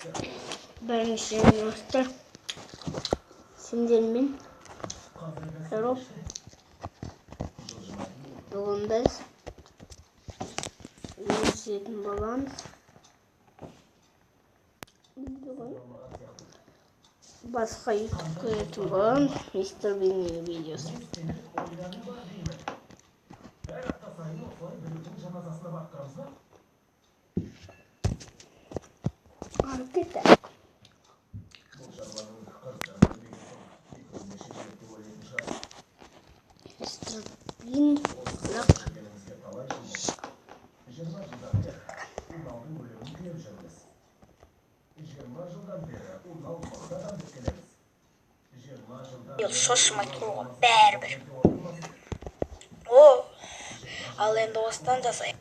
Бірінші достар сендермен Европ бүгін біз көрсететін боламыз. Бүгін басқа YouTube көретін боламыз. Мистер Биннің видеосы. Arkadaşlar. Mr. Bean Шошымай тұруға бәрібір. О, ал енді осыдан жасайық.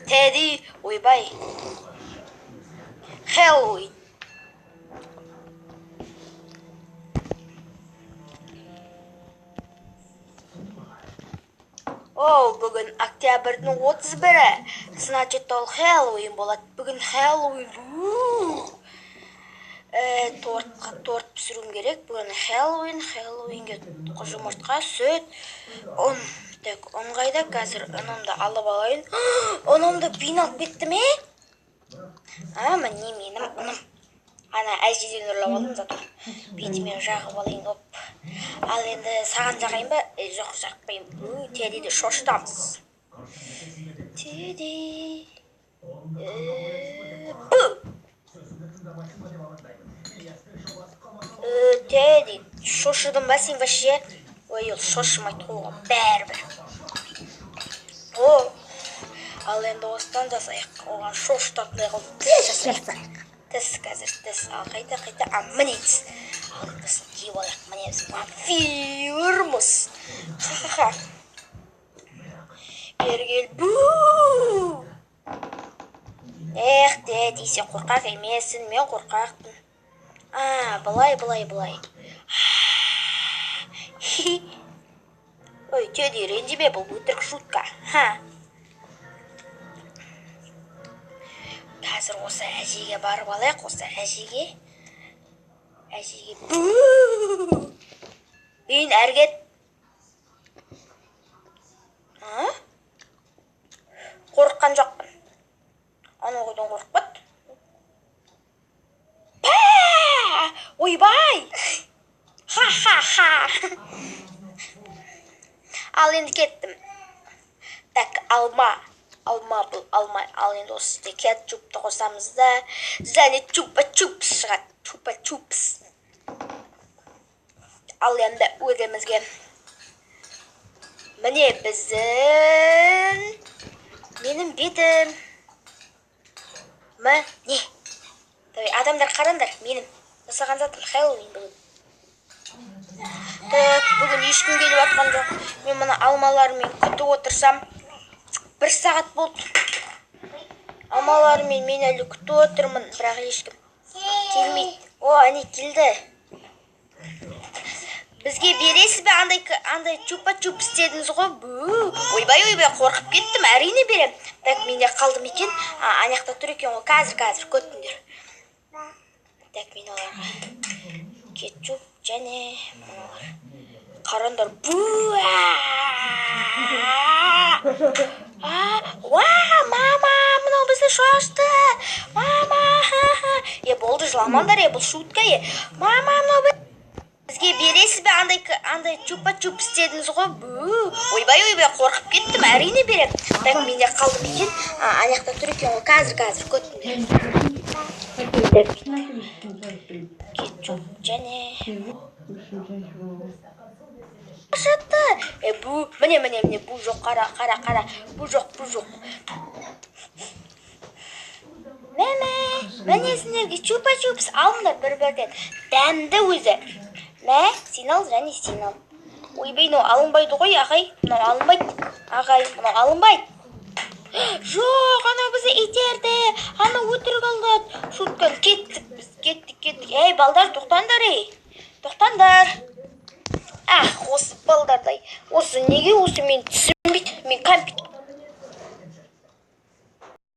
Teddy, ойбай. Хэллоуин. О, бүгін октябрьдің 31-і. Значит, ол Хэллоуин болады. Бүгін Хэллоуин. Торт пісіруім керек. Бүгін Хэллоуинге жұмыртқа, сүт, ұн. Так, ұн қайда? Қазір ұнымды алып алайын. Ұнымды бинап кетті ме? Міне менің ұным. Ана әжеден ұрлап алдым зато. Бетімен жағып алайын. Ал енді саған жағайын ба? Жоқ, жақпайын. Тедиді шошытамыз. Теди. Теди, шошыдым ба сен вообще? Ой, ол шошымай тұруға бәрібір. О, ал енді осыдан жасайық. Оған шошытатындай қылып тіс жасайық. Тіс қазір, тіс. Ал қайта, міне тіс. Ал тісін киіп алайық. Міне біз вампирмыз. Ха-ха-ха. Бергел. Бу! Теди, сен қорқақ емессің, мен қорқақпын. Былай. Ой, Теди, ренжіме, бұл өтірік шутка. Қазір осы әжеге барып алайық, осы әжеге. Бейін әргет. Қорыққан жоқпын. Аны қойдан қорықпады. Ойбай! Ха-ха-ха! Ал енді кеттім. Так, алма бұл, алма. Ал енді осы кетчупты қосамыз да, және чупа-чупс шығады. Чупа-чупс. Ал енді өзімізге. Міне біздің менің бетім. Не? Адамдар қараңдар, менің жасаған затым Хэллоуин бүгін. Бүгін ешкім келіп атқан жоқ. Мен мұны алмаларымен күтіп отырсам, 1 сағат болды. Алмаларымен мен әлі күтіп отырмын, бірақ ешкім келмейді. Әне келді. Бізге бересіз бе андай чупа-чупс дедіңіз ғой? Ойбай, қорқып кеттім, әрине берем. Так, менде қалдым екен. Анақта тұр екен ғой, қазір көттіңдер. Так, мен оларға кетчуп және қарандар. Мама, мынау бізді шошты. Мама, болды жыламандар, бұл шутка. Мама, мынау бізге бересіз бе андай чупа-чупс дедіңіз ғой? Ойбай, қорқып кеттім, әрине берем. Так, менде қалдым екен. Анақта тұр екен ғой, қазір көттіңдер. Кетчуп және шатты. Міне, бұл жоқ, қара. Бұл жоқ. Міне сендерге чупа-чупс алыңдар бір-бірден. Дәмді өзі. Мә, сен ал және сен ал. Ойбай, мынау алынбайды ғой, ағай. Мынау алынбайды. Ағай, мынау алынбайды. Жоқ, ана бізді итерді. Ана өтірік алдады. Шуткан, кеттік біз. Кеттік. Ей, балдар, тоқтаңдар, ей. Тоқтаңдар. Осы балдардай. Осы неге осы мен түсінбейді. Мен